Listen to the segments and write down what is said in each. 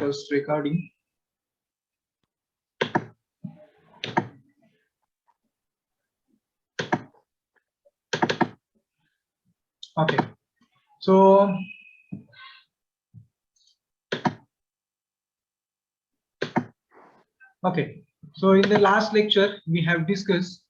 just recording. Okay, so in the last lecture we have discussed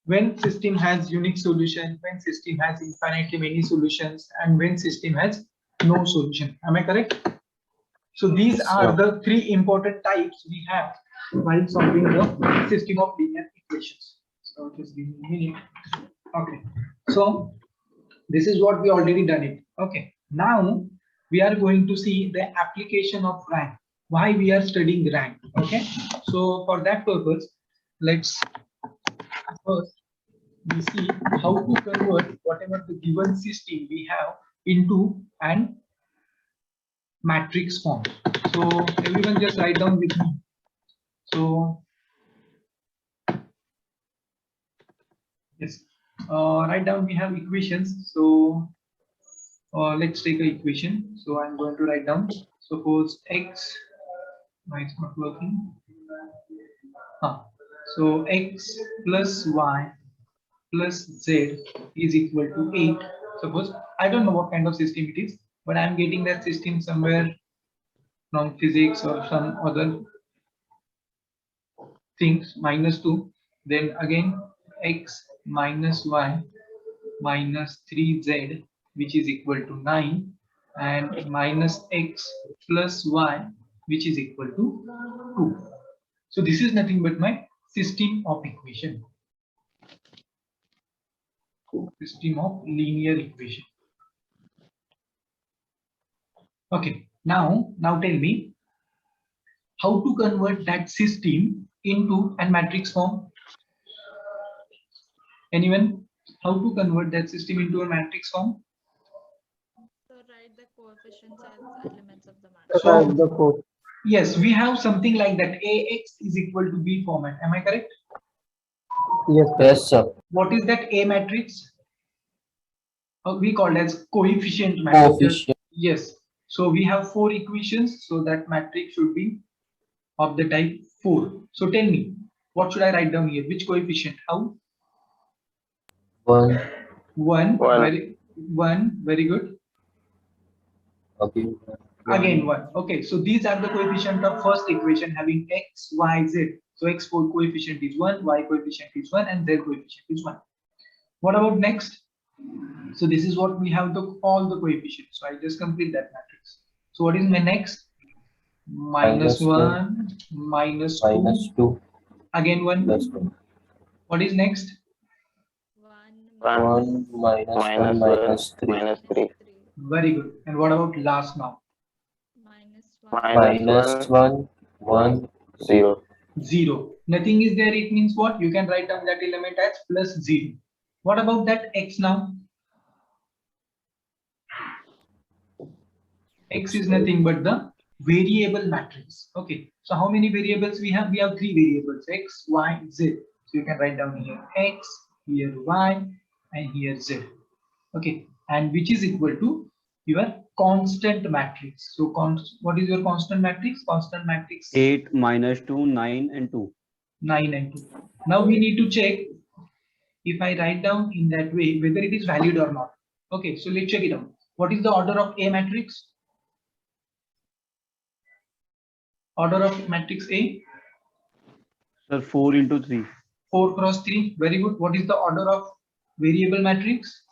when system has unique solution, when system has infinitely many solutions, and when system has no solution. Am I correct? So these are the three important types we have while solving the system of linear equations. So just give me a minute. Okay, so this is what we already done it. Okay, now we are going to see the application of rank, why we are studying rank. Okay, so for that purpose, let's first we see how to convert whatever the given system we have into an matrix form. So everyone just write down with me. So yes, write down we have equations. So let's take an equation. So I'm going to write down, suppose x, why it's not working. So x plus y plus z is equal to 8. Suppose I don't know what kind of system it is, but I'm getting that system somewhere from physics or some other things. Minus 2, then again x minus y minus 3z, which is equal to 9, and minus x plus y, which is equal to 2. So this is nothing but my system of equation, system of linear equation. Okay, now tell me how to convert that system into a matrix form. Anyone? How to convert that system into a matrix form? So write the coefficients as elements of the matrix. So yes, we have something like that. Ax is equal to B format. Am I correct? Yes, sir. What is that A matrix? We call it as coefficient matrix. Coefficient. Yes. So we have 4 equations. So that matrix should be of the type 4. So tell me, what should I write down here? Which coefficient? How? 1. 1. Very good. Okay. Again 1. Okay. So these are the coefficient of first equation having x, y, z. So x4 coefficient is 1, y coefficient is 1, and z coefficient is 1. What about next? So this is what we have all the coefficients. So I just complete that matrix. So what is my next? Minus 1, minus 2, minus 2, again 1. plus 2. What is next? 1 minus 1 minus 3. Very good. And what about last now? Minus 1, 1, 0. 0. Nothing is there. It means what? You can write down that element as plus 0. What about that x now? X is nothing but the variable matrix. Okay. So how many variables we have? We have 3 variables, x, y, z. So you can write down here x, here y, and here z. Okay. And which is equal to your constant matrix. So what is your constant matrix? Constant matrix 8 minus 2, 9 and 2. 9 and 2. Now we need to check if I write down in that way whether it is valid or not. Okay, so let's check it out. What is the order of A matrix? Order of matrix A? Sir, 4 into 3. 4 cross 3. Very good. What is the order of variable matrix?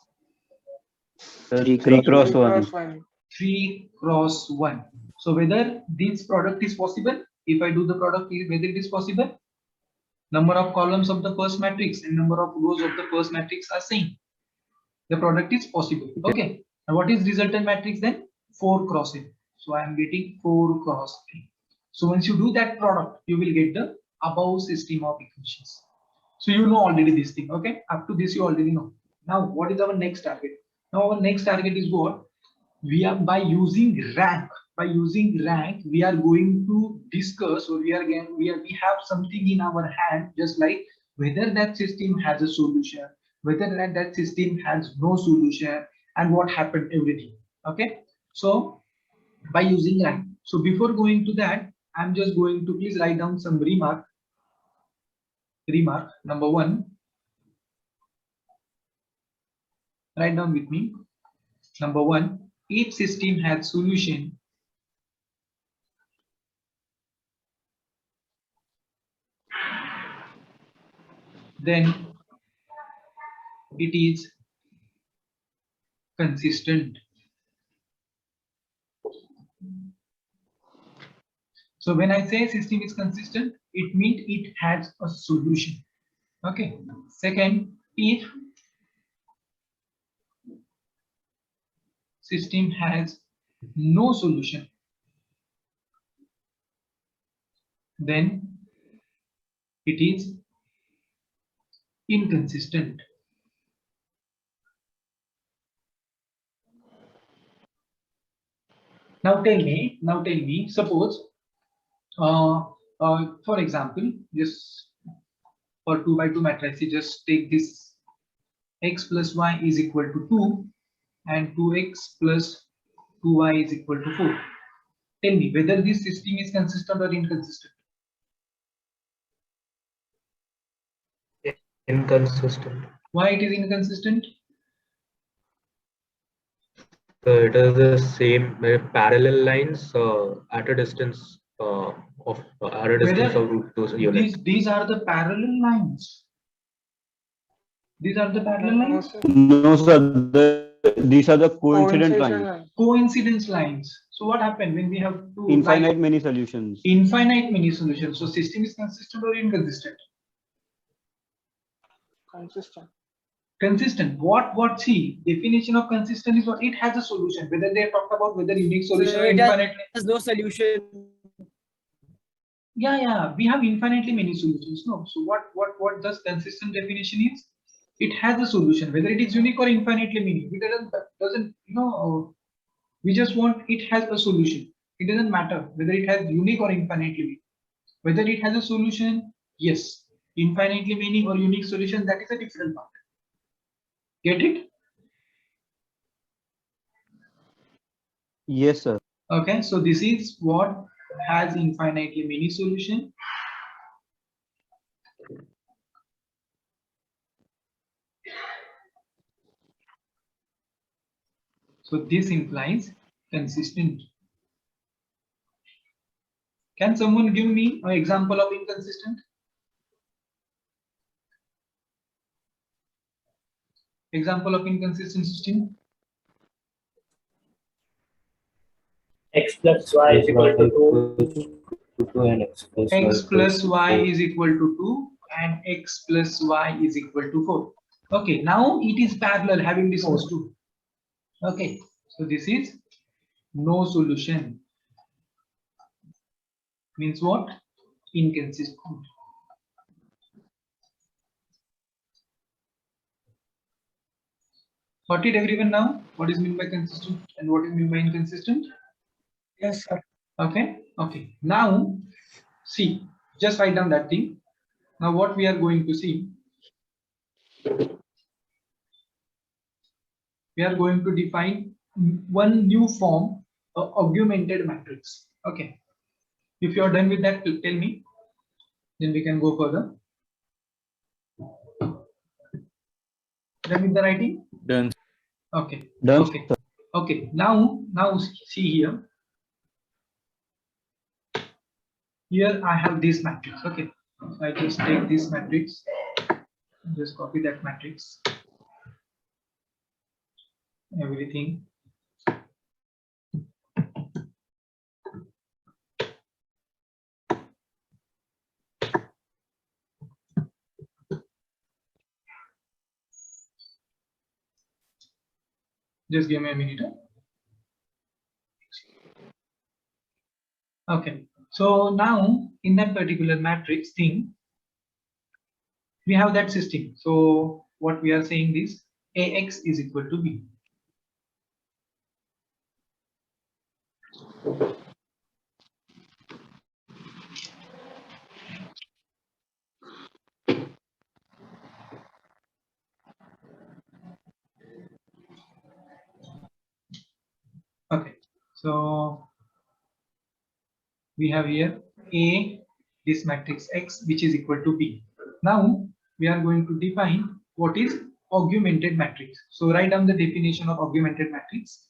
Sir, 3 cross 1. 3 cross 1. So whether this product is possible, if I do the product, whether it is possible, number of columns of the first matrix and number of rows of the first matrix are same. The product is possible. Okay. And what is resultant matrix then? 4 cross 8. So I am getting 4 cross 8. So once you do that product, you will get the above system of equations. So you know already this thing. Okay. Up to this you already know. Now what is our next target? Now our next target is what? We are by using rank. By using rank, we are going to discuss, or we have something in our hand, just like whether that system has a solution, whether that system has no solution, and what happened, everything. Okay, so by using rank. So before going to that, I'm just going to please write down some remark. Remark number one. Write down with me. Number one, if system has solution, then it is consistent. So when I say system is consistent, it means it has a solution. Okay. Second, if system has no solution, then it is inconsistent. Now tell me, suppose, for example, just for 2 by 2 matrix, you just take this x plus y is equal to 2 and 2x plus 2y is equal to 4. Tell me whether this system is consistent or inconsistent. Inconsistent. Why it is inconsistent? So it is the same parallel lines at a distance of those units. These are the parallel lines. These are the parallel lines. No, sir. These are the coincident lines. Coincidence lines. So what happened when we have two Infinite many solutions. infinite many solutions? So system is consistent or inconsistent? Consistent. What? See, definition of consistent is what it has a solution. Whether they talked about whether unique solution or infinite. There's no solution. Yeah. We have infinitely many solutions. No. So what does consistent definition is? It has a solution, whether it is unique or infinitely many. It doesn't we just want it has a solution. It doesn't matter whether it has unique or infinitely many. Whether it has a solution, yes. Infinitely many or unique solution, that is a different part. Get it? Yes, sir. Okay, so this is what has infinitely many solution. So this implies consistent. Can someone give me an example of inconsistent? Example of inconsistent system? X plus y is equal to 2. And X plus y is equal to 2 and x plus y is equal to 4. Okay, now it is parallel having this was 2. Okay, so this is no solution. Means what? Inconsistent. Got it everyone now? What is meant by consistent and what is meant by inconsistent? Yes, sir. Okay. Now see, just write down that thing. Now what we are going to see, we are going to define one new form of augmented matrix. Okay, if you are done with that, tell me, then we can go further. Done with the writing? Done. Okay. Done. Okay. Now see here. Here I have this matrix. Okay, so I just take this matrix, just copy that matrix, everything. Just give me a minute. Okay, so now in that particular matrix thing, we have that system. So what we are saying is AX is equal to B. So we have here A, this matrix X, which is equal to B. Now we are going to define what is augmented matrix. So write down the definition of augmented matrix.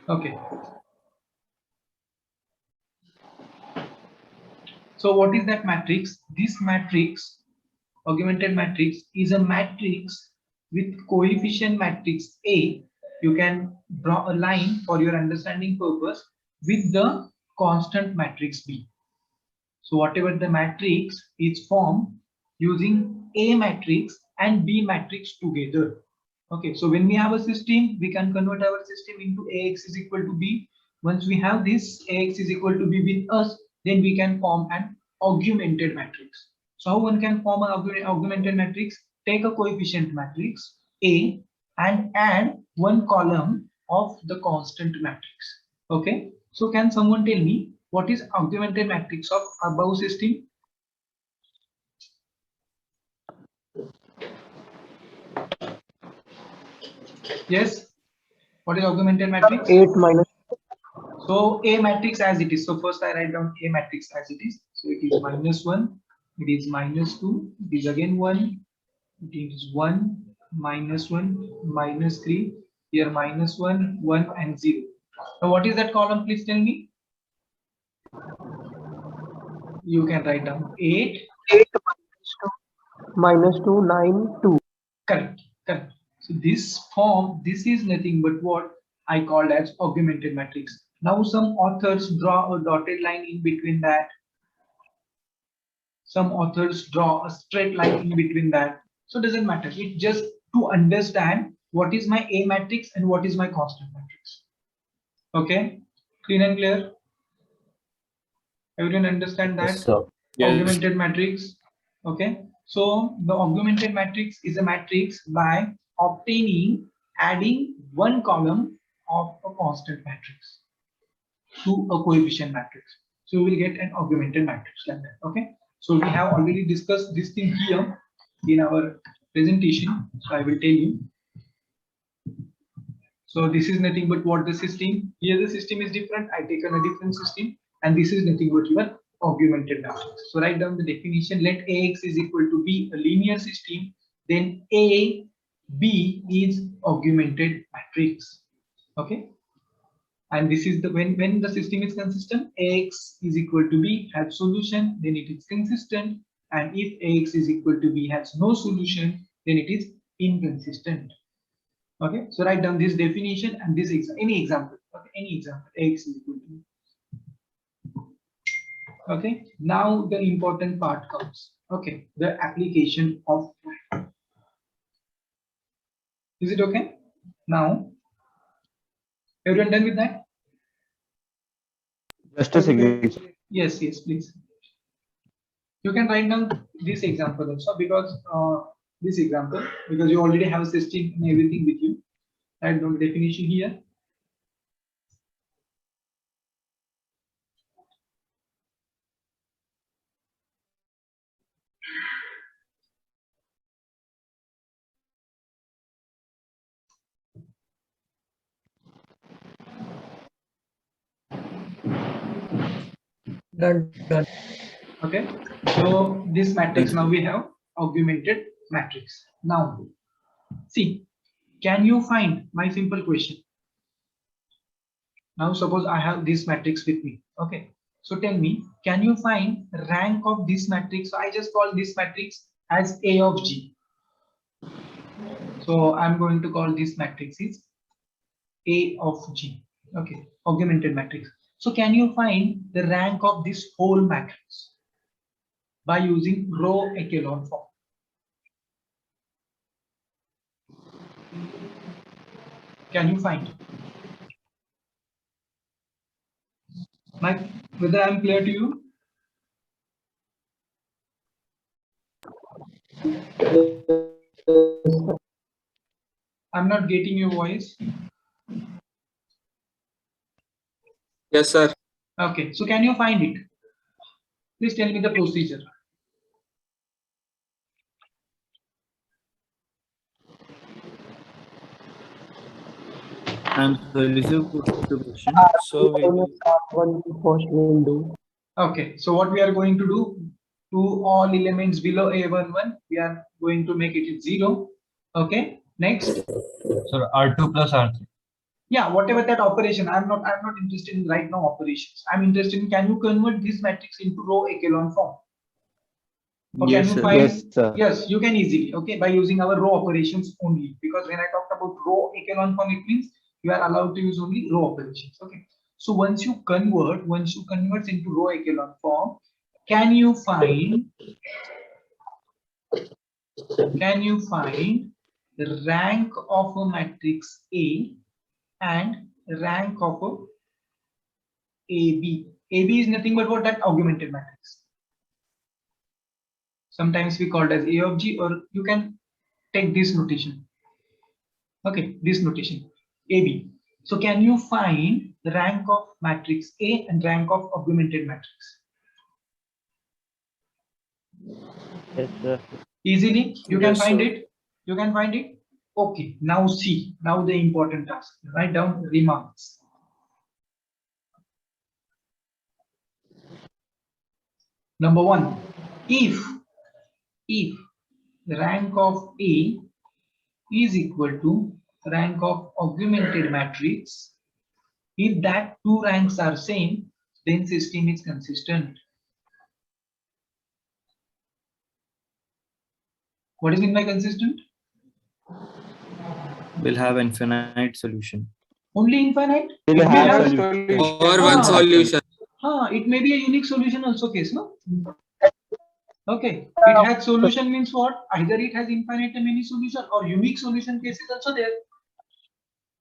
Okay. So what is that matrix? This matrix, augmented matrix, is a matrix with coefficient matrix A. You can draw a line for your understanding purpose with the constant matrix B. So whatever the matrix is formed using A matrix and B matrix together. Okay, so when we have a system, we can convert our system into AX is equal to B. Once we have this AX is equal to B with us, then we can form an augmented matrix. So how one can form an augmented matrix? Take a coefficient matrix A and add one column of the constant matrix. Okay, so can someone tell me what is augmented matrix of above system? Yes, what is augmented matrix? 8 minus So A matrix as it is. So first I write down A matrix as it is. So it is -1, it is -2, it is again 1, it is 1, -1, -3, here -1, 1 and 0. Now what is that column? Please tell me. You can write down 8. 8 minus 2, 9, 2. Correct, correct. So this form, this is nothing but what I called as augmented matrix. Now some authors draw a dotted line in between that. Some authors draw a straight line in between that. So it doesn't matter. It just to understand what is my A matrix and what is my constant matrix. Okay, clean and clear. Everyone understand that? Yes, sir. Augmented matrix. Okay, so the augmented matrix is a matrix by obtaining, adding one column of a constant matrix to a coefficient matrix. So we will get an augmented matrix like that. Okay, so we have already discussed this thing here in our presentation. So I will tell you. So this is nothing but what the system. Here the system is different. I taken a different system, and this is nothing but your augmented matrix. So write down the definition. Let AX is equal to B, a linear system. Then A, B is augmented matrix. Okay. And this is the when the system is consistent, AX is equal to B has solution, then it is consistent. And if AX is equal to B has no solution, then it is inconsistent. Okay, so write down this definition and this any example. Okay, any example. AX is equal to B. Okay, now the important part comes. Okay, the application of that. Is it okay? Now, everyone done with that? Just a second. Yes, yes, please. You can write down this example also because you already have a system and everything with you. Write down the definition here. Done. Okay, so this matrix, now we have augmented matrix. Now see, can you find my simple question? Now suppose I have this matrix with me. Okay, so tell me, can you find rank of this matrix? So I just call this matrix as A of G. So I'm going to call this matrix is A of G. Okay, augmented matrix. So can you find the rank of this whole matrix by using row echelon form? Can you find? Whether I'm clear to you? I'm not getting your voice. Yes, sir. Okay, so can you find it? Please tell me the procedure. I'm sorry, sir. What's the question? So we will One first window. Okay, so what we are going to do, to all elements below A11, we are going to make it 0. Okay, next. sir R2 plus R3. Yeah, whatever that operation, I'm not interested in right now operations. I'm interested in, can you convert this matrix into row echelon form? Or can Yes, you sir. find? Yes, sir. Yes, you can easily, okay, by using our row operations only. Because when I talked about row echelon form, it means you are allowed to use only row operations. Okay. So once you convert into row echelon form, can you find the rank of a matrix A and rank of a AB? AB is nothing but what? That augmented matrix. Sometimes we call it as A of G, or you can take this notation. Okay, this notation AB. So can you find the rank of matrix A and rank of augmented matrix? Yes, sir. Easily, you can Yes, find sir. it. You can find it. Okay, now see, now the important task. Write down remarks. Number 1, if rank of A is equal to rank of augmented matrix, if that two ranks are same, then system is consistent. What is mean by consistent? We'll have infinite solution. Only infinite? We'll It may have have- solution. Or one solution. it may be a unique solution also case, no? Okay, it has solution means what? Either it has infinite and many solution, or unique solution case is also there.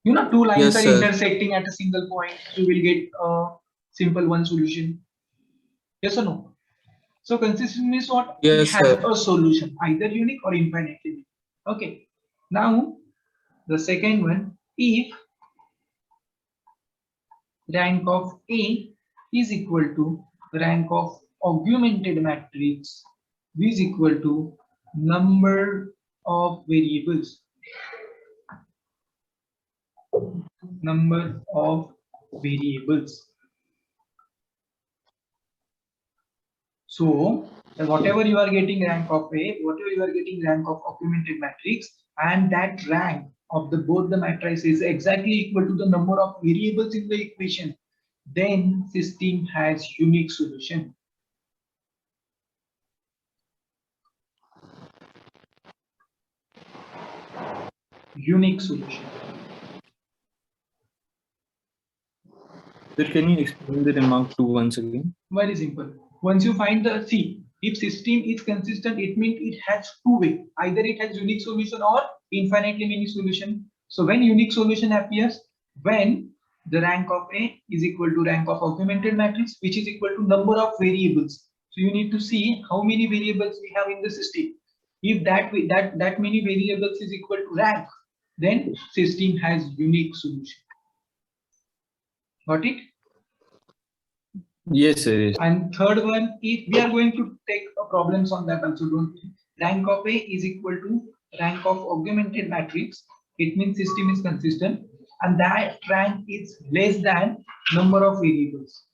You know, two lines Yes, are sir. intersecting at a single point, you will get a simple one solution. Yes or no? So consistent means what? It Yes, has sir. a solution, either unique or infinitely unique. Okay. Now the second one, if rank of A is equal to rank of augmented matrix is equal to number of variables. Number of variables. So whatever you are getting rank of A, whatever you are getting rank of augmented matrix, and that rank of the both the matrices is exactly equal to the number of variables in the equation, then system has unique solution. Unique solution. Sir, can you explain the remark 2 once again? Very simple. Once you find the C, if system is consistent, it means it has two way. Either it has unique solution or infinitely many solution. So when unique solution appears, when the rank of A is equal to rank of augmented matrix, which is equal to number of variables. So you need to see how many variables we have in the system. If that many variables is equal to rank, then system has unique solution. Got it? Yes, sir. Yes. And third one, if we are going to take problems on that also, don't we? Rank of A is equal to rank of augmented matrix. It means system is consistent, and that rank is less than number of variables.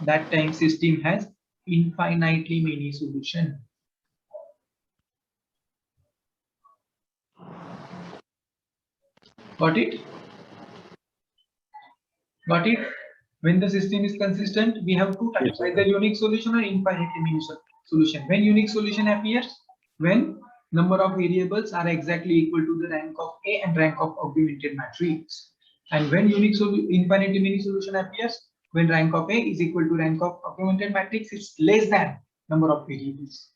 That time system has infinitely many solution. Got it? Got it? When the system is consistent, we have two types, either unique solution or infinitely many solution. When unique solution appears, when number of variables are exactly equal to the rank of A and rank of augmented matrix. And when infinitely many solution appears, when rank of A is equal to rank of augmented matrix is less than number of variables.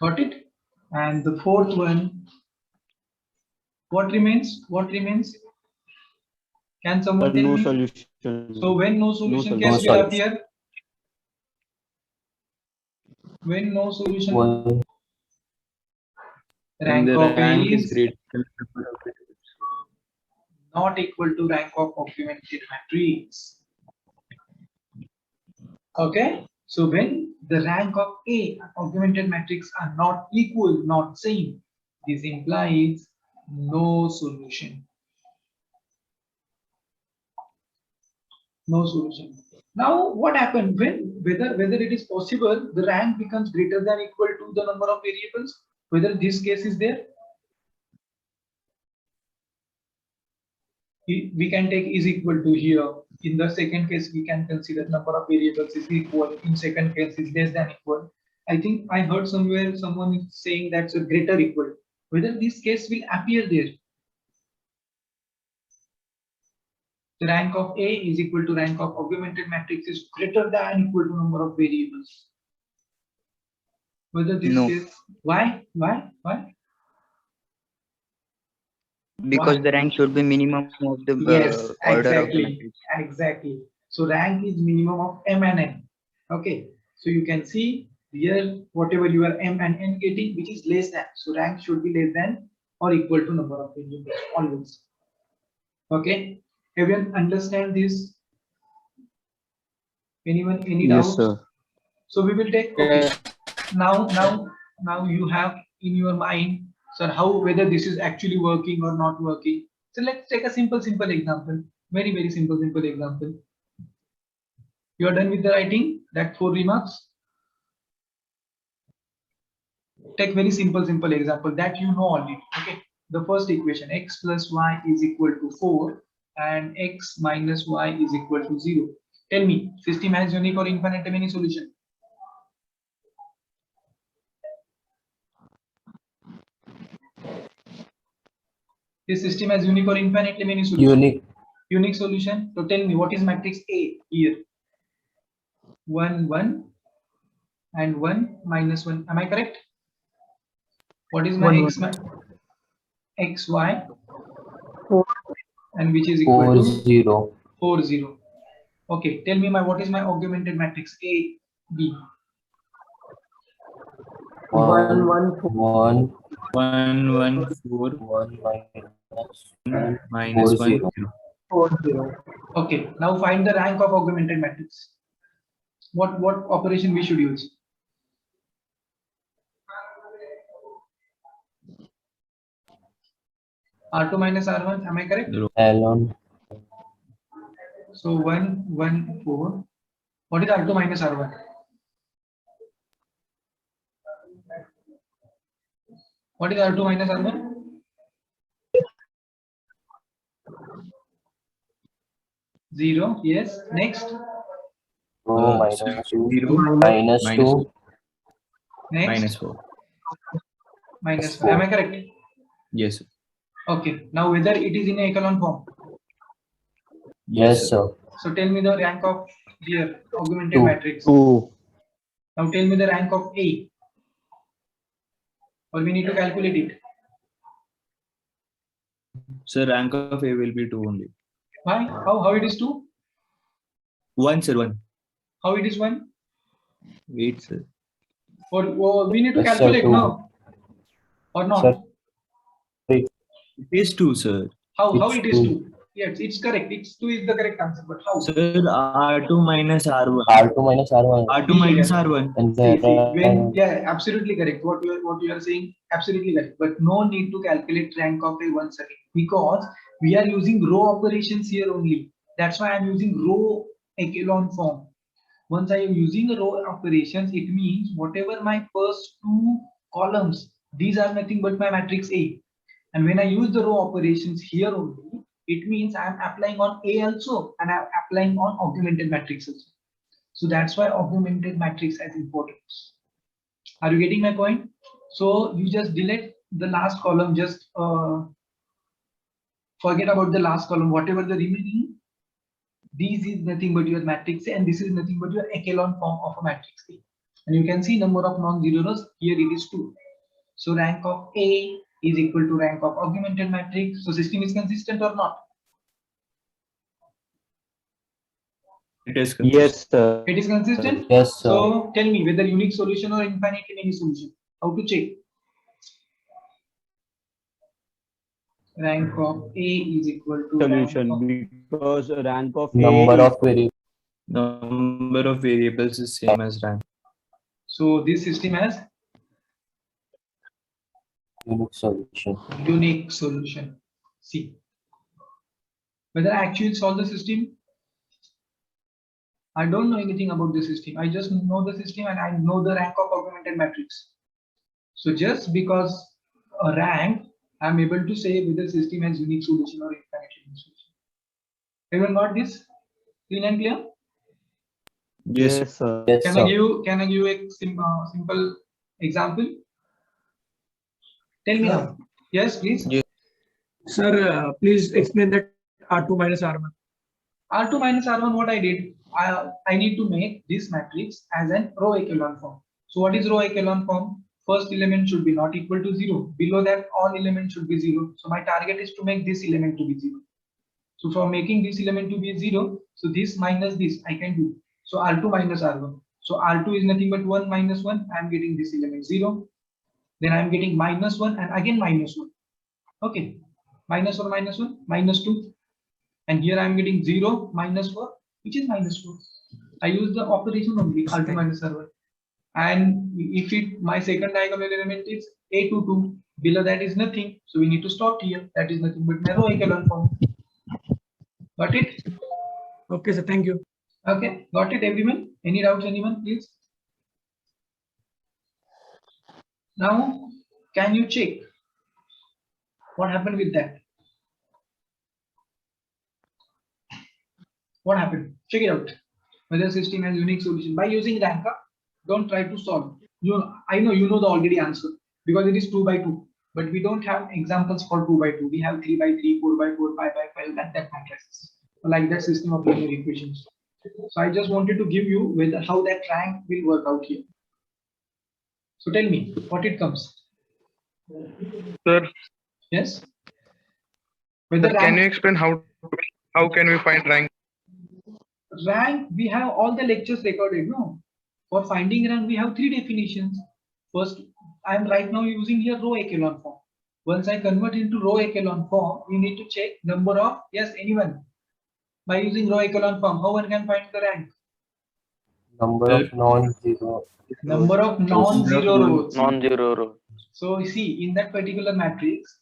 Got it? And the fourth one, what remains? What remains? Can someone tell No me? solution. So when no solution No case will solution. appear? When no solution, One. Rank the of A rank is is greater than the number of variables. not equal to rank of augmented matrix. Okay, so when the rank of A and augmented matrix are not equal, not same, this implies no solution. No solution. Now, what happened when whether it is possible the rank becomes greater than equal to the number of variables? Whether this case is there? We can take is equal to here. In the second case, we can consider number of variables is equal. In second case, is less than equal. I think I heard somewhere someone is saying that's a greater equal. Whether this case will appear there. The rank of A is equal to rank of augmented matrix is greater than equal to number of variables. Whether this No. case, why? Because Why? the rank should be minimum of the Yes, order of the exactly. matrix. Exactly. So rank is minimum of M and N. Okay. So you can see here whatever you are M and N getting, which is less than. So rank should be less than or equal to number of variables always. Okay. Everyone understand this? Anyone any doubts? Yes, sir. So we will take. Okay. Now you have in your mind, sir, how whether this is actually working or not working. So let's take a simple example. Very simple example. You are done with the writing that 4 remarks. Take very simple example that you know already. Okay. The first equation x plus y is equal to 4 and x minus y is equal to 0. Tell me, system has unique or infinitesimal solution? This system has unique or infinitesimal solution? Unique. Unique solution. So tell me, what is matrix A here? 1, 1 and 1 minus 1. Am I correct? What is my One, x, x, y? 4. And which is equal 4 to 0. 4, 0. Okay, tell me what is my augmented matrix A, B? 1, 1, 4. 1 1 1 4 1 minus 1 0. 4, 0. Okay, now find the rank of augmented matrix. What operation we should use? R2 minus R1, am I correct? Ln So 1, 1, 4. What is R2 minus R1? What is R2 minus R1? Zero. Yes. Next. 2 minus 2 0 minus 2 Next. minus 4. Minus 4. Am I correct? Yes, sir. Okay. Now whether it is in a echelon form. Yes, sir. So tell me the rank of here augmented 2. matrix. 2. Now tell me the rank of A. Or we need to calculate it. So rank of A will be 2 only. Why? How it is 2? 1, sir, 1. How it is 1? Wait, sir. Or we need to Yes, sir, calculate 2. now. Or not? Sir. It is 2, sir. How It's it is 2. 2? Yes, it's correct. It's 2 is the correct answer. But how? Sir, R2 minus R1. R2 minus R1. R2 minus R1. And See, then when, yeah, absolutely correct. What you are saying, absolutely correct. But no need to calculate rank of A once again because we are using row operations here only. That's why I'm using row echelon form. Once I am using row operations, it means whatever my first 2 columns, these are nothing but my matrix A. And when I use the row operations here only, it means I am applying on A also and I am applying on augmented matrix also. So that's why augmented matrix has importance. Are you getting my point? So you just delete the last column, just forget about the last column, whatever the remaining, this is nothing but your matrix A and this is nothing but your echelon form of a matrix A. And you can see number of non-zero rows, here it is 2. So rank of A is equal to rank of augmented matrix. So system is consistent or not? It is Yes, sir. It is consistent. yes, sir. So tell me whether unique solution or infinitesimal solution. How to check? Rank of A is equal to solution rank because rank of Number A of variables. Number of variables is same as rank. So this system has Unique solution. unique solution. See, whether I actually solve the system, I don't know anything about the system. I just know the system and I know the rank of augmented matrix. So just because a rank, I'm able to say whether system has unique solution or infinite unique solution. Everyone got this? Clean and clear? Yes. sir. Yes, Can sir. I give you a simple example? Tell me now. Yes, please. Yes. Sir, please explain that R2 minus R1. R2 minus R1, what I did, I need to make this matrix as an row echelon form. So what is row echelon form? First element should be not equal to 0. Below that, all elements should be 0. So my target is to make this element to be 0. So for making this element to be 0, so this minus this I can do. So R2 minus R1. So R2 is nothing but 1 minus 1. I am getting this element 0. Then I am getting minus 1 and again minus 1. Okay. Minus 1, minus 2. And here I am getting 0, minus 4, which is minus 4. I use the operation only, R2 minus R1. And if my second diagonal element is A22, below that is nothing. So we need to stop here. That is nothing but narrow echelon form. Got it? Okay, sir. Thank you. Okay. Got it, everyone? Any doubts, anyone, please? Now, can you check what happened with that? What happened? Check it out. Whether system has unique solution by using rank up. Don't try to solve. I know you know the already answer because it is 2 by 2. But we don't have examples for 2 by 2. We have 3 by 3, 4 by 4, 5 by 5, like that matrices. Like that system of linear equations. So I just wanted to give you how that rank will work out here. So tell me what it comes. Sir, Yes. Whether can you explain how can we find rank? Rank, we have all the lectures recorded, no? For finding rank, we have 3 definitions. First, I am right now using here row echelon form. Once I convert into row echelon form, we need to check number of, yes, anyone. By using row echelon form, how one can find the rank? Number of non-zero. Number of non-zero rows. Non-zero row. So you see, in that particular matrix,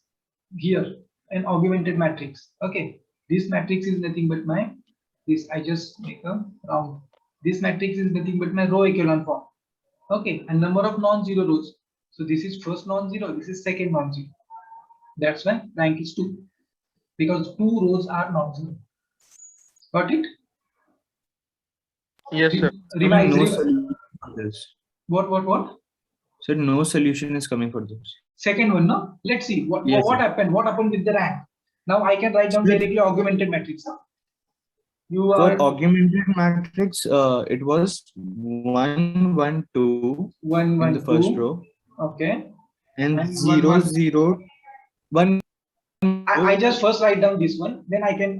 here, an augmented matrix. Okay, this matrix is nothing but this. I just make a round. This matrix is nothing but my row echelon form. Okay, and number of non-zero rows. So this is first non-zero, this is second non-zero. That's why rank is 2. Because 2 rows are non-zero. Got it? Yes, sir. No Revise. solution for this. What? Sir, no solution is coming for this. Second one, no? Let's see what happened. What happened with the rank? Now I can write down directly augmented matrix. For augmented matrix, it was 1, 1, 2 1, 1, in the first 2. row. Okay. And 0, 0, 1. I just first write down this one, then I can.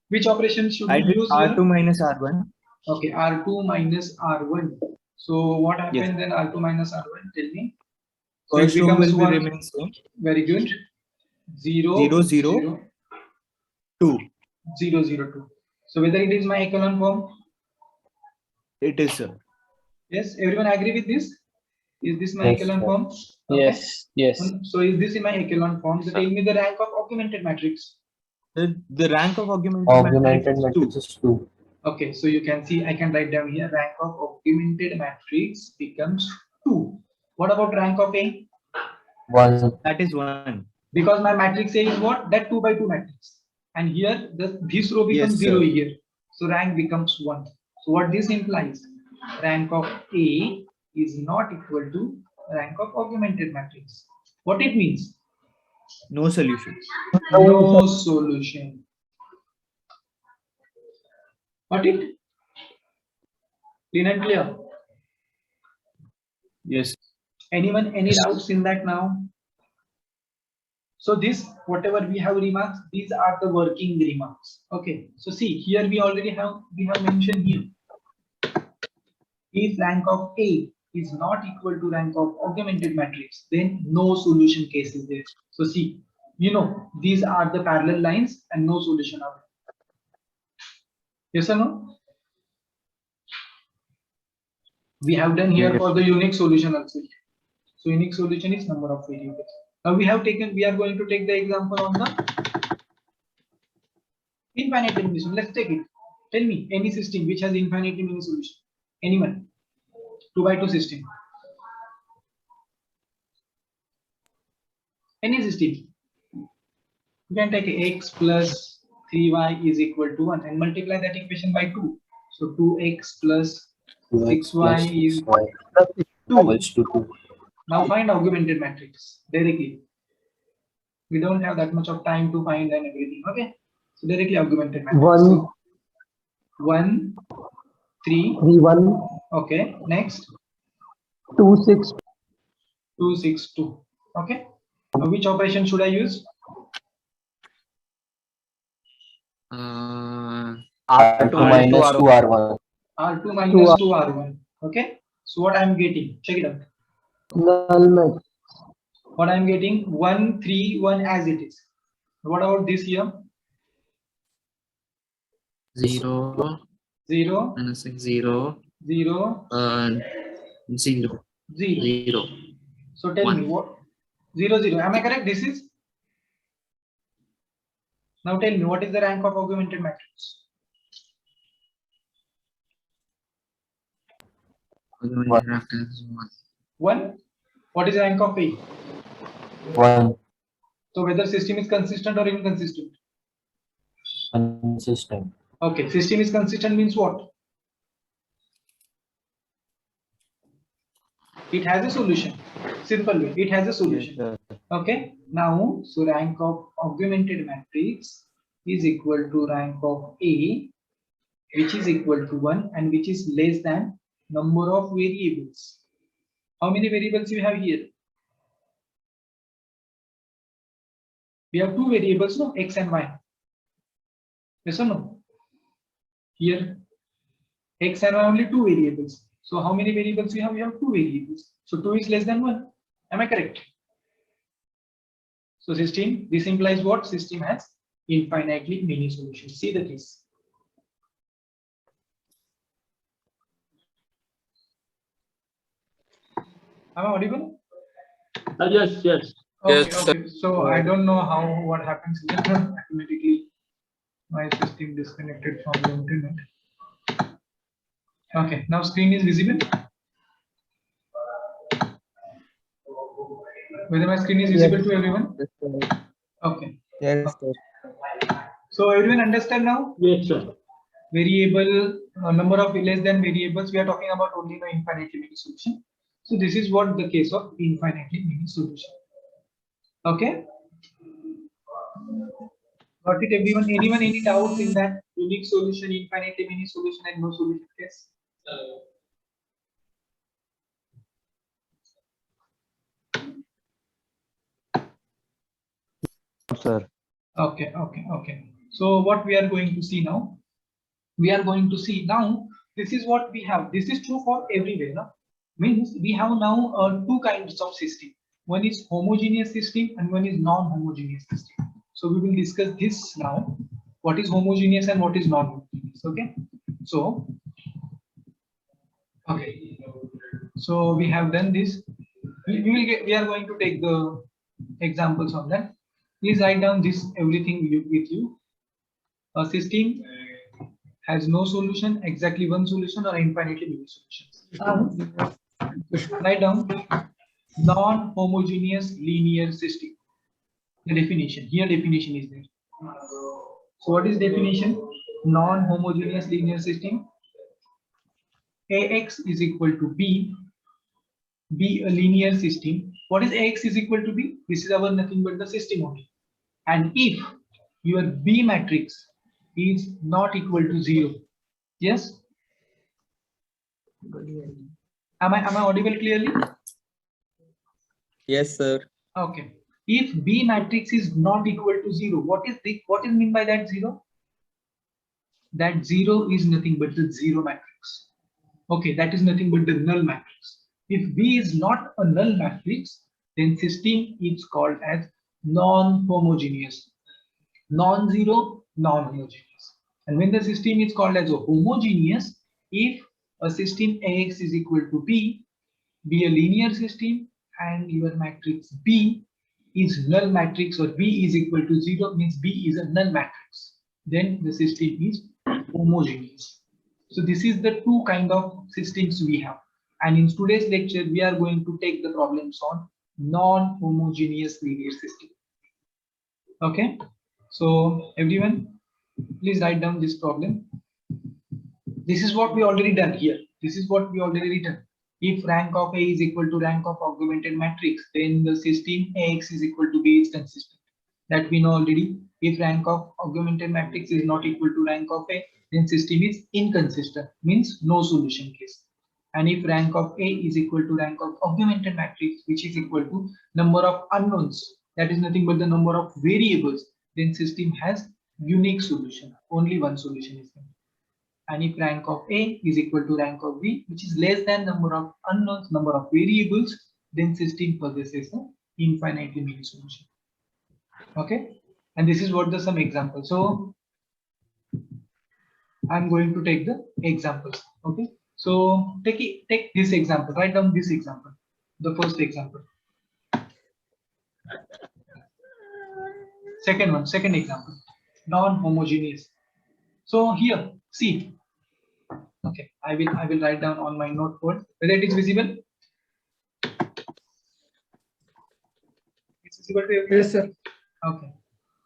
Which operation should we use R2 here? minus R1. Okay, R2 minus R1. So what happens then R2 minus R1? Tell me. So First it row becomes will 1. remain same. Very good. 0, 0, 0, 2. 0, 0, 2. So whether it is my echelon form? It is, sir. Yes, everyone agree with this? Is this my Yes, echelon sir. form? Okay. Yes. So is this in my echelon form? So tell me the rank of augmented matrix. The rank of augmented Augmented matrix matrix is 2. Okay, so you can see I can write down here rank of augmented matrix becomes 2. What about rank of A? 1. That is 1. Because my matrix A is what? That 2 by 2 matrix. And here this row becomes 0 sir. here. So rank becomes 1. So what this implies? Rank of A is not equal to rank of augmented matrix. What it means? No solution. No solution. Got it? Clean and clear. Yes. Anyone, any doubts in that now? So this, whatever we have remarks, these are the working remarks. Okay. So see, here we have mentioned here. If rank of A is not equal to rank of augmented matrix, then no solution case is there. So see, You know, these are the parallel lines and no solution are there. Yes or no? We have done here for the unique solution also. So unique solution is number of variables. Now we are going to take the example on the infinitely many solution. Let's take it. Tell me any system which has infinitely many solution. Anyone? 2 by 2 system. Any system. You can take x plus 3y is equal to 1 and multiply that equation by 2. So 2x plus 6y is 2. equals to 2. Now find augmented matrix directly. We don't have that much of time to find and everything. Okay. So directly augmented matrix. 1, So 1, 3. 3, 1, Okay. Next 2, 6, 2, 6, 2. Okay. Now which operation should I use? R2 minus 2R1. R2 minus 2R1. Okay. So what I'm getting? Check it out. null matrix. What I'm getting 1, 3, 1 as it is. What about this here? 0, 0, minus 0, 0, 0, 0. So tell me what 0, 0. Am I correct? This is. Now tell me what is the rank of augmented matrix? 1. What is the rank of A? 1. So whether system is consistent or inconsistent? Consistent. Okay, system is consistent means what? It has a solution. Simple way. It has a solution. Okay. Now, so rank of augmented matrix is equal to rank of A, which is equal to 1 and which is less than number of variables. How many variables you have here? We have 2 variables, no? X and Y. Yes or no? Here, X and Y only 2 variables. So how many variables we have? We have 2 variables. So 2 is less than 1. Am I correct? So system, this implies what? System has infinitely many solutions. See the case. Am I audible? Yes, yes. Okay, Yes, okay. So I don't know what happens here. Automatically my system disconnected from the internet. Okay, now screen is visible. Whether my screen is visible to everyone? Okay. Yes, sir. So everyone understand now? Yes, sir. Variable number of less than variables. We are talking about only the infinitely many solution. So this is what the case of infinitely many solution. Okay. Got it, everyone? Anyone any doubts in that unique solution, infinitely many solution, and no solution case? Sir. Okay, okay, okay. So what we are going to see now? We are going to see now. This is what we have. This is true for everywhere. No? Means we have now 2 kinds of system. One is homogeneous system and one is non-homogeneous system. So we will discuss this now. What is homogeneous and what is non-homogeneous? Okay. So, okay. So we have done this. We are going to take the examples on that. Please write down this everything with you. A system has no solution, exactly one solution, or infinitely many solutions. Write down non-homogeneous linear system. The definition. Here definition is there. So what is definition? Non-homogeneous linear system. AX is equal to B. B a linear system. What is AX is equal to B? This is our nothing but the system only. And if your B matrix is not equal to 0, yes? Am I audible clearly? Yes, sir. Okay. If B matrix is not equal to 0, what is mean by that 0? That 0 is nothing but the 0 matrix. Okay, that is nothing but the null matrix. If B is not a null matrix, then system is called as non-homogeneous, non-zero, non-homogeneous. And when the system is called as a homogeneous, if a system AX is equal to B, be a linear system, and your matrix B is null matrix, or B is equal to 0, means B is a null matrix, then the system is homogeneous. So this is the two kind of systems we have. And in today's lecture, we are going to take the problems on non-homogeneous linear system. Okay, so everyone, please write down this problem. This is what we already done here. This is what we already written. If rank of A is equal to rank of augmented matrix, then the system AX is equal to B is consistent. That we know already. If rank of augmented matrix is not equal to rank of A, then system is inconsistent, means no solution case. And if rank of A is equal to rank of augmented matrix, which is equal to number of unknowns, that is nothing but the number of variables, then system has unique solution. Only one solution is there. And if rank of A is equal to rank of B, which is less than number of unknowns, number of variables, then system possesses an infinitely many solution. Okay, and this is what the some example. So I'm going to take the examples. Okay, so take this example. Write down this example, the first example. Second example, non-homogeneous. So here, see. Okay, I will write down on my noteboard whether it is visible. It's visible to everyone? Yes, sir. Okay.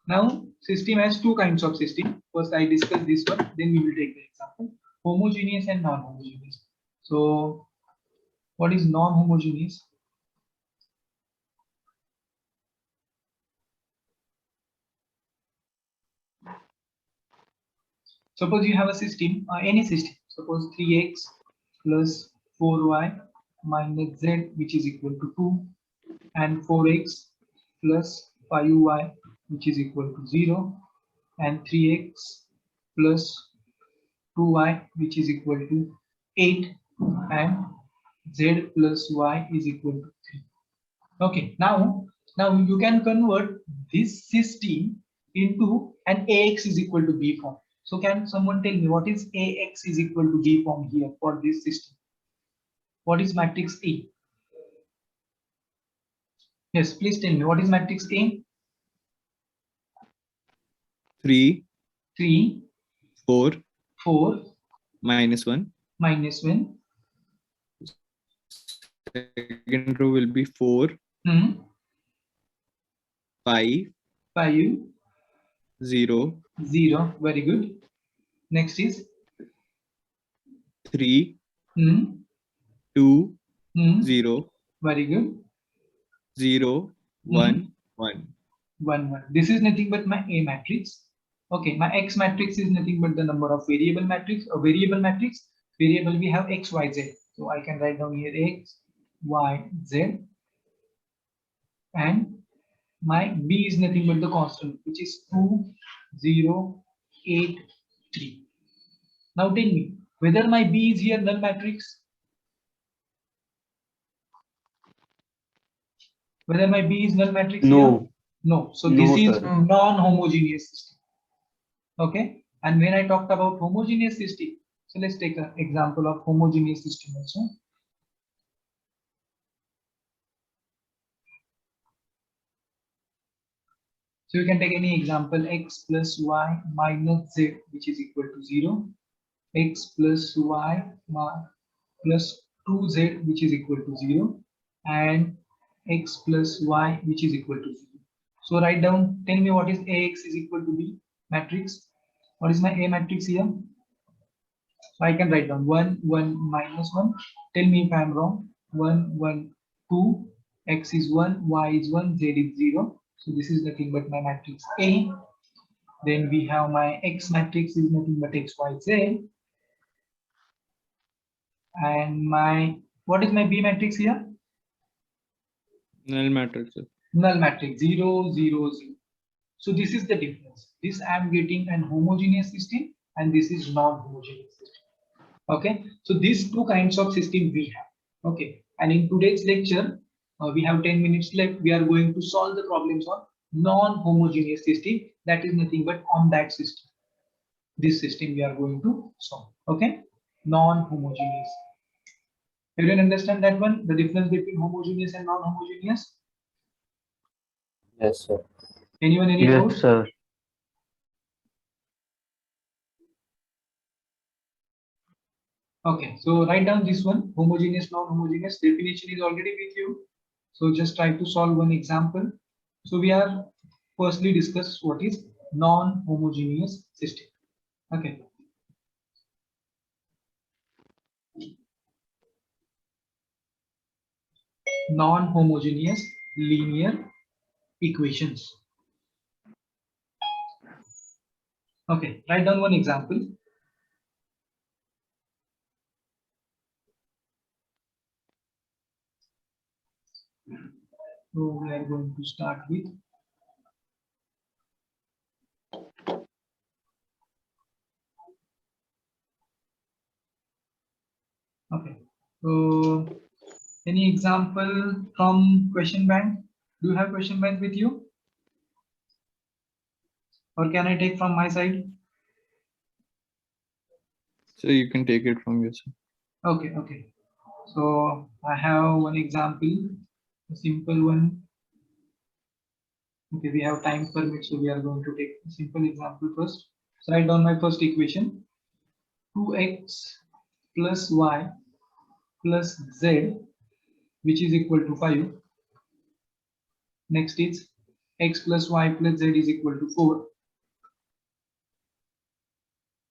Now system has two kinds of system. First I discuss this one, then we will take the example. Homogeneous and non-homogeneous. So what is non-homogeneous? Suppose you have a system, any system. Suppose 3x plus 4y minus z, which is equal to 2, and 4x plus 5y, which is equal to 0, and 3x plus 2y, which is equal to 8, and z plus y is equal to 3. Okay, now you can convert this system into an AX is equal to B form. So can someone tell me what is AX is equal to B form here for this system? What is matrix A? Yes, please tell me what is matrix A? 3, 3, 4, 4, minus 1. minus 1. Second row will be 4, 5, 5, 0, 0. Very good. Next is 3, 2, 0, very good. 0, 1, 1. 1, 1. This is nothing but my A matrix. Okay, my X matrix is nothing but the number of variable matrix. A variable matrix, variable we have X, Y, Z. So I can write down here X, Y, Z. And my B is nothing but the constant, which is 2, 0, 8, 3. Now tell me whether my B is here null matrix. Whether my B is null matrix No. here? No. So No, this is sir. non-homogeneous system. Okay. And when I talked about homogeneous system, so let's take an example of homogeneous system also. So you can take any example, x plus y minus z, which is equal to 0, x plus y plus 2z, which is equal to 0, and x plus y, which is equal to 0. So write down, tell me what is AX is equal to B matrix. What is my A matrix here? So I can write down 1, 1, minus 1. Tell me if I am wrong. 1, 1, 2, x is 1, y is 1, z is 0. So this is nothing but my matrix A. Then we have my X matrix is nothing but X, Y, Z. And my, what is my B matrix here? Null matrix. Null matrix 0, 0, 0. So this is the difference. This I am getting an homogeneous system and this is non-homogeneous system. Okay, so these two kinds of system we have. Okay, and in today's lecture, we have 10 minutes left. We are going to solve the problems on non-homogeneous system, that is nothing but on that system. This system we are going to solve. Okay, non-homogeneous. Everyone understand that one? The difference between homogeneous and non-homogeneous? Yes, sir. Anyone any doubt? Yes, sir. Okay, so write down this one, homogeneous, non-homogeneous. Definition is already with you. So just try to solve one example. So we are firstly discuss what is non-homogeneous system. Okay. Non-homogeneous linear equations. Okay, write down one example. So we are going to start with okay. So any example from question bank? Do you have question bank with you? Or can I take from my side? So you can take it from your side. Okay, okay. So I have one example, a simple one. Okay, we have time permit, so we are going to take a simple example first. So write down my first equation. 2x plus y plus z, which is equal to 5. Next is x plus y plus z is equal to 4.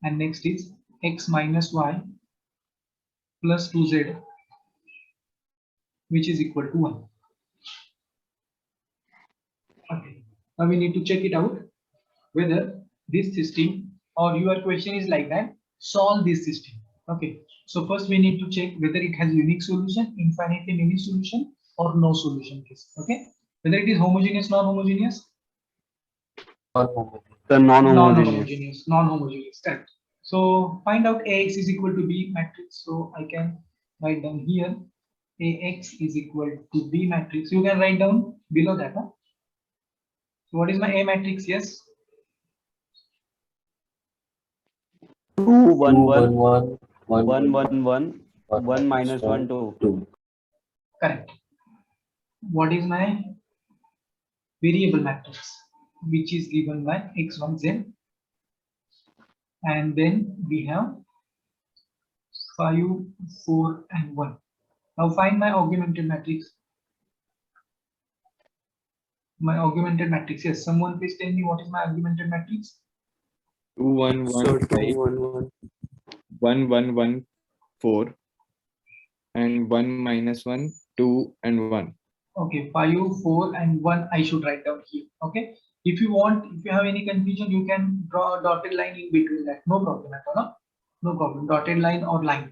And next is x minus y plus 2z, which is equal to 1. Okay. Now we need to check it out whether this system or your question is like that, solve this system. Okay. So first we need to check whether it has unique solution, infinitely many solution, or no solution case. Okay. Whether it is homogeneous, non-homogeneous. The non-homogeneous. Non-homogeneous. Correct. So find out Ax is equal to B matrix. So I can write down here Ax is equal to B matrix. You can write down below that. Huh? So what is my A matrix? Yes. 2 1 1 1 1 1 1 1 minus 1 2. Correct. What is my variable matrix, which is given by x1z, and then we have 5 4 and 1. Now find my augmented matrix. My augmented matrix. Yes, someone please tell me what is my augmented matrix. 2 1 1 So 5 2 1 1. 1 1 1 4 and 1 minus 1 2 and 1. Okay, 5 4 and 1 I should write down here. Okay, if you want, if you have any confusion, you can draw a dotted line in between that. No problem at all. No problem. Dotted line or line,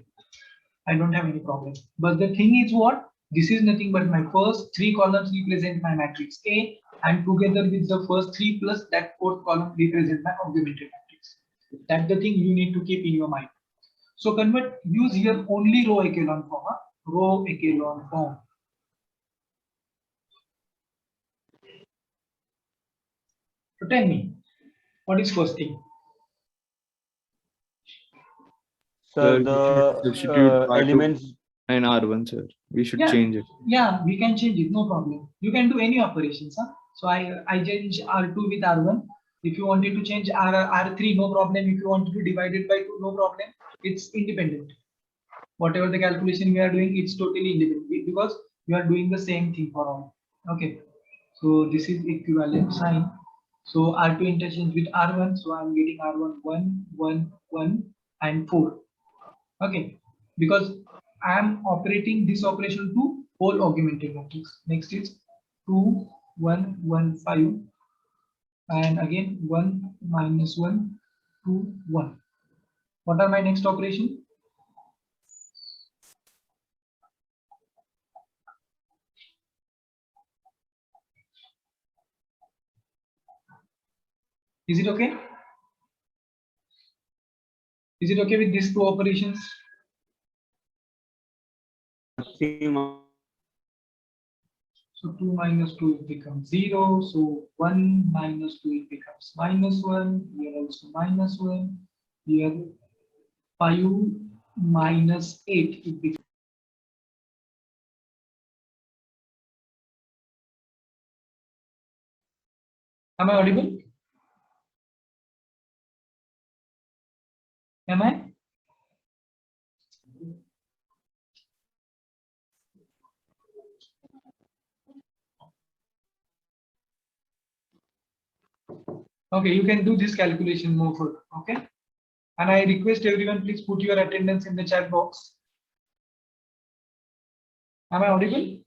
I don't have any problem. But the thing is what? This is nothing but my first 3 columns represent my matrix A, and together with the first 3 plus that 4th column represent my augmented matrix. That's the thing you need to keep in your mind. So convert, use here only row echelon form. Row echelon form. So tell me, what is first thing? Sir, So we should substitute the R2 elements. and R1, sir. We should Yeah. change it. Yeah, we can change it, no problem. You can do any operations. Huh? So I change R2 with R1. If you wanted to change R3, no problem. If you wanted to divide it by 2, no problem. It's independent. Whatever the calculation we are doing, it's totally independent because you are doing the same thing for all. Okay. So this is equivalent sign. So R2 interchange with R1. So I'm getting R1 1 1 1 and 4. Okay. Because I am operating this operation to whole augmented matrix. Next is 2 1 1 5 and again 1 minus 1 2 1. What are my next operation? Is it okay? Is it okay with these 2 operations? So 2 minus 2 it becomes 0. So 1 minus 2 it becomes minus 1. Here also minus 1. Here 5 minus 8 it becomes. Am I audible? Am I? Okay, you can do this calculation more further. Okay. And I request everyone, please put your attendance in the chat box. Am I audible?